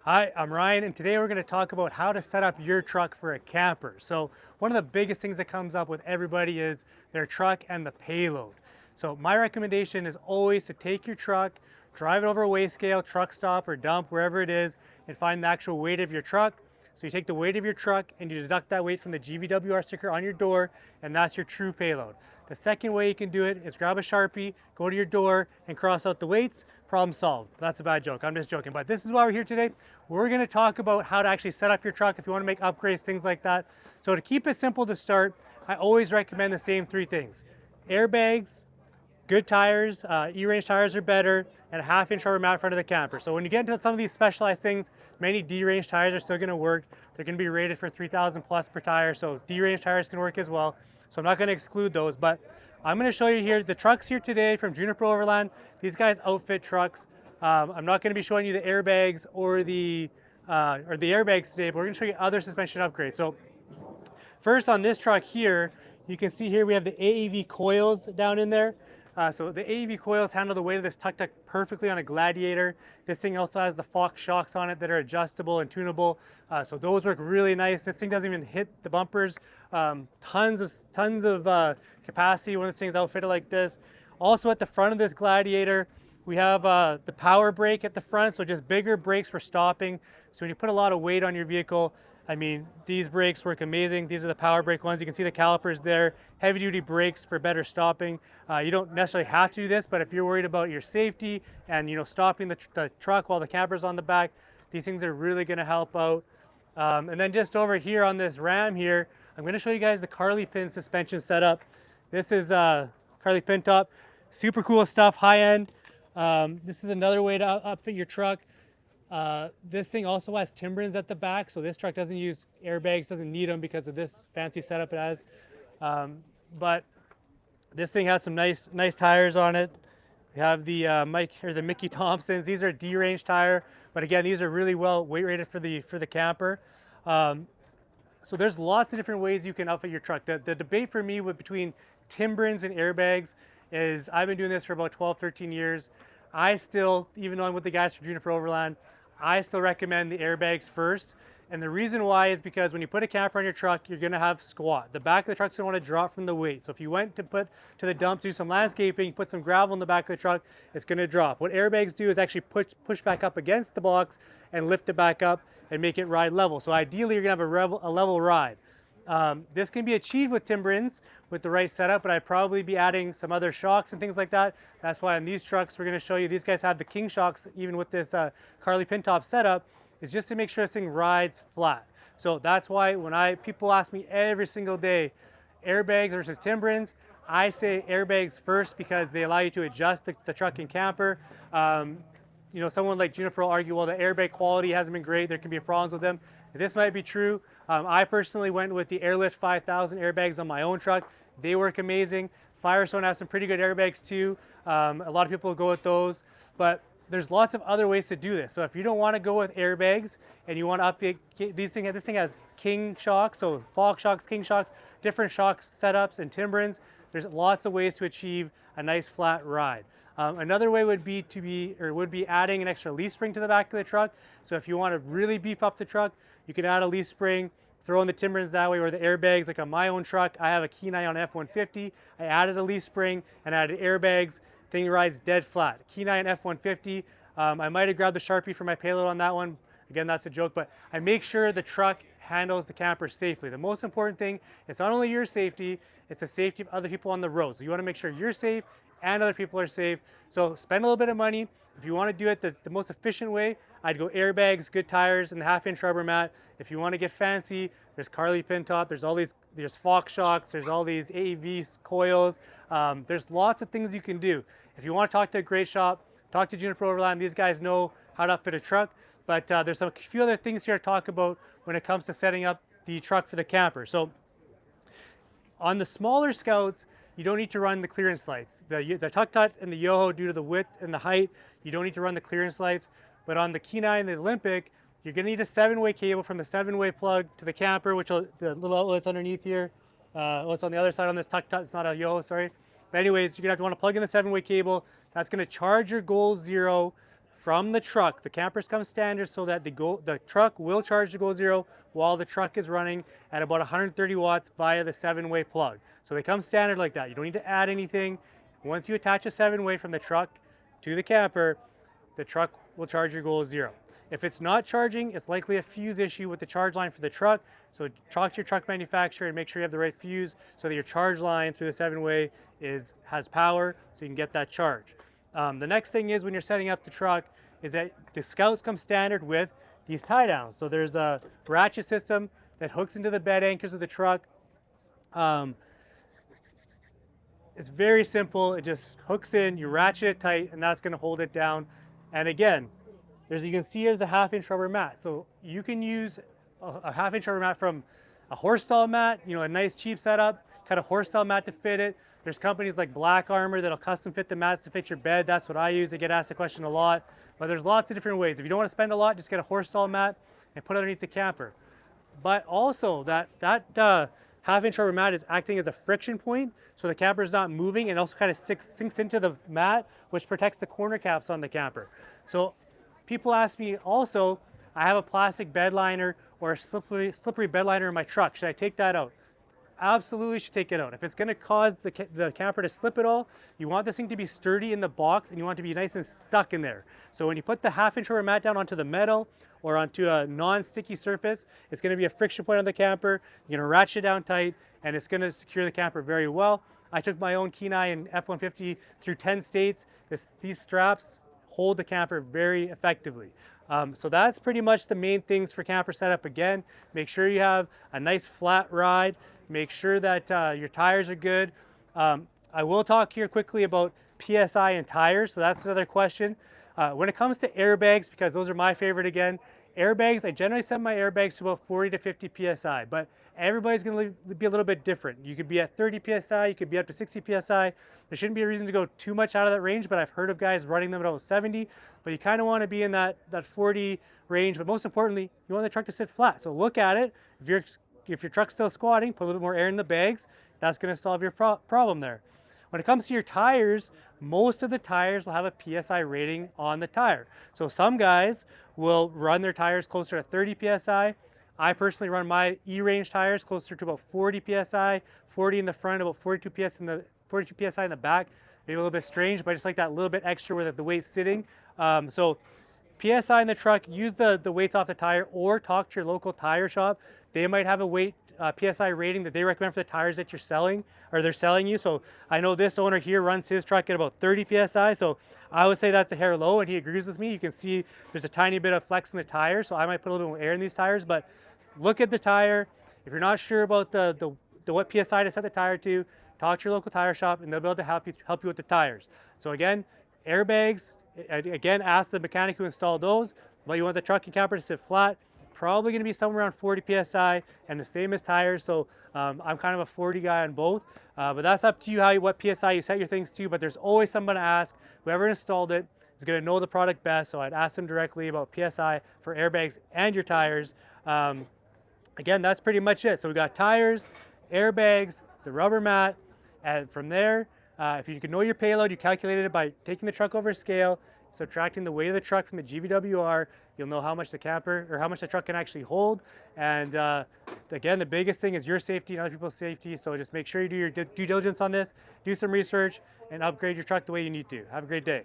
Hi, I'm Ryan, and today we're going to talk about how to set up your truck for a camper. So, one of the biggest things that comes up with everybody is their truck and the payload. So, my recommendation is always to take your truck, drive it over a weigh scale, truck stop, or dump, wherever it is, and find the actual weight of your truck. So, you take the weight of your truck and you deduct that weight from the GVWR sticker on your door, and that's your true payload. The second way you can do it is grab a Sharpie, go to your door, and cross out the weights. Problem solved. That's a bad joke. I'm just joking. But this is why we're here today. We're going to talk about how to actually set up your truck if you want to make upgrades, things like that. So to keep it simple to start, I always recommend the same three things: airbags, good tires, E-range tires are better, and a half-inch rubber mat in front of the camper. So when you get into some of these specialized things, many D-range tires are still going to work. They're going to be rated for 3,000 plus per tire, so D-range tires can work as well. So I'm not going to exclude those, but I'm going to show you here the trucks here today from Juniper Overland. These guys outfit trucks. I'm not going to be showing you the airbags or the airbags today, but we're going to show you other suspension upgrades. So first on this truck here, you can see here we have the AEV coils down in there. So the AEV coils handle the weight of this tuk-tuk perfectly on a Gladiator. This thing also has the Fox shocks on it that are adjustable and tunable. So those work really nice. This thing doesn't even hit the bumpers. Tons of capacity when this thing's outfitted like this. Also at the front of this Gladiator, we have the power brake at the front, so just bigger brakes for stopping. So when you put a lot of weight on your vehicle, I mean, these brakes work amazing. These are the power brake ones. You can see the calipers there. Heavy duty brakes for better stopping. You don't necessarily have to do this, but if you're worried about your safety and stopping the truck while the camper's on the back, these things are really going to help out. And then just over here on this Ram here, I'm going to show you guys the Carly Pin suspension setup. This is Carly Pin top. Super cool stuff, high end. This is another way to outfit your truck. This thing also has Timberlands at the back, so this truck doesn't use airbags, doesn't need them because of this fancy setup it has. But this thing has some nice tires on it. We have the Mickey Thompsons. These are D-range tire, but again, these are really well weight rated for the camper. So there's lots of different ways you can outfit your truck. The debate for me between Timberlands and airbags is I've been doing this for about 12, 13 years. I still, even though I'm with the guys from Juniper Overland, I still recommend the airbags first. And the reason why is because when you put a camper on your truck, you're gonna have squat. The back of the truck's gonna wanna drop from the weight. So if you went to put to the dump, do some landscaping, put some gravel in the back of the truck, it's gonna drop. What airbags do is actually push back up against the box and lift it back up and make it ride level. So ideally, you're gonna have a level ride. This can be achieved with Timberlands with the right setup, but I'd probably be adding some other shocks and things like that. That's why on these trucks, we're going to show you, these guys have the King shocks, even with this Carly Pin top setup, is just to make sure this thing rides flat. So that's why when people ask me every single day, airbags versus Timberlands, I say airbags first because they allow you to adjust the truck and camper. Someone like Juniper will argue, well, the airbag quality hasn't been great. There can be problems with them. This might be true. I personally went with the Airlift 5000 airbags on my own truck. They work amazing. Firestone has some pretty good airbags too. A lot of people will go with those, but there's lots of other ways to do this. So if you don't want to go with airbags and you want to update this thing has King shocks, so Fox shocks, King shocks, different shock setups and Timberlands. There's lots of ways to achieve a nice flat ride. Another way would be adding an extra leaf spring to the back of the truck. So if you want to really beef up the truck, you can add a leaf spring, throw in the Timberlands that way, or the airbags. Like on my own truck, I have a Kenai on F-150. I added a leaf spring and added airbags. Thing rides dead flat. Kenai on F-150. I might have grabbed the Sharpie for my payload on that one. Again, that's a joke, but I make sure the truck handles the camper safely. The most important thing is not only your safety, it's the safety of other people on the road. So you want to make sure you're safe and other people are safe. So spend a little bit of money. If you want to do it the most efficient way, I'd go airbags, good tires, and the half-inch rubber mat. If you want to get fancy, there's Carly Pin top, there's Fox shocks, there's all these AEV coils. There's lots of things you can do. If you want to talk to a great shop, talk to Juniper Overland. These guys know how to outfit a truck. But there's a few other things here to talk about when it comes to setting up the truck for the camper. So on the smaller Scouts, you don't need to run the clearance lights. The Tuk-Tuk and the Yoho, due to the width and the height, you don't need to run the clearance lights. But on the Kenai and the Olympic, you're going to need a 7-way cable from the 7-way plug to the camper, the little outlet's underneath here. It's on the other side on this Tuk-Tuk. It's not a Yoho, sorry. But anyways, you're going to want to plug in the 7-way cable. That's going to charge your Goal Zero from the truck. The campers come standard so that the truck will charge to go zero while the truck is running at about 130 watts via the 7-way plug. So they come standard like that. You don't need to add anything. Once you attach a 7-way from the truck to the camper, the truck will charge your goal zero. If it's not charging, it's likely a fuse issue with the charge line for the truck. So talk to your truck manufacturer and make sure you have the right fuse so that your charge line through the 7-way has power so you can get that charge. The next thing is when you're setting up the truck is that the Scouts come standard with these tie downs. So there's a ratchet system that hooks into the bed anchors of the truck. It's very simple. It just hooks in, you ratchet it tight, and that's going to hold it down. And again, as you can see, there's a 1/2-inch rubber mat. So you can use a 1/2-inch rubber mat from a horse stall mat, a nice cheap setup, cut a horse stall mat to fit it. There's companies like Black Armor that'll custom fit the mats to fit your bed. That's what I use. I get asked the question a lot, but there's lots of different ways. If you don't want to spend a lot, just get a horse stall mat and put it underneath the camper. But also that 1/2-inch rubber mat is acting as a friction point, so the camper is not moving, and also kind of sinks into the mat, which protects the corner caps on the camper. So people ask me also, I have a plastic bed liner or a slippery bed liner in my truck. Should I take that out? Absolutely should take it out. If it's going to cause the camper to slip at all, you want this thing to be sturdy in the box and you want it to be nice and stuck in there. So when you put the 1/2-inch rubber mat down onto the metal or onto a non-sticky surface, it's going to be a friction point on the camper. You're going to ratchet it down tight and it's going to secure the camper very well. I took my own Kenai and F-150 through 10 states. These straps hold the camper very effectively. So that's pretty much the main things for camper setup. Again, make sure you have a nice flat ride. Make sure that your tires are good. I will talk here quickly about PSI and tires. So that's another question. When it comes to airbags, because those are my favorite again, airbags, I generally set my airbags to about 40 to 50 PSI, but everybody's going to be a little bit different. You could be at 30 PSI, you could be up to 60 PSI. There shouldn't be a reason to go too much out of that range, but I've heard of guys running them at about 70, but you kind of want to be in that 40 range. But most importantly, you want the truck to sit flat. So look at it. If your truck's still squatting, put a little bit more air in the bags. That's going to solve your problem there. When it comes to your tires, most of the tires will have a PSI rating on the tire. So some guys will run their tires closer to 30 PSI. I personally run my E-Range tires closer to about 40 PSI, 40 in the front, about 42 PSI in the back. Maybe a little bit strange, but I just like that little bit extra where the weight's sitting. So PSI in the truck, use the weights off the tire or talk to your local tire shop. They might have a weight PSI rating that they recommend for the tires that you're selling or they're selling you. So I know this owner here runs his truck at about 30 PSI. So I would say that's a hair low, and he agrees with me. You can see there's a tiny bit of flex in the tire. So I might put a little bit more air in these tires, but look at the tire. If you're not sure about what PSI to set the tire to, talk to your local tire shop and they'll be able to help you with the tires. So again, airbags, again, ask the mechanic who installed those, but you want the truck and camper to sit flat. Probably going to be somewhere around 40 PSI and the same as tires. So I'm kind of a 40 guy on both, but that's up to you what PSI you set your things to, but there's always someone to ask. Whoever installed it is going to know the product best. So I'd ask them directly about PSI for airbags and your tires. Again, that's pretty much it. So we got tires, airbags, the rubber mat, and from there, if you can know your payload, you calculated it by taking the truck over a scale, subtracting the weight of the truck from the GVWR, you'll know how much the camper or how much the truck can actually hold. And again, the biggest thing is your safety and other people's safety. So just make sure you do your due diligence on this, do some research, and upgrade your truck the way you need to. Have a great day.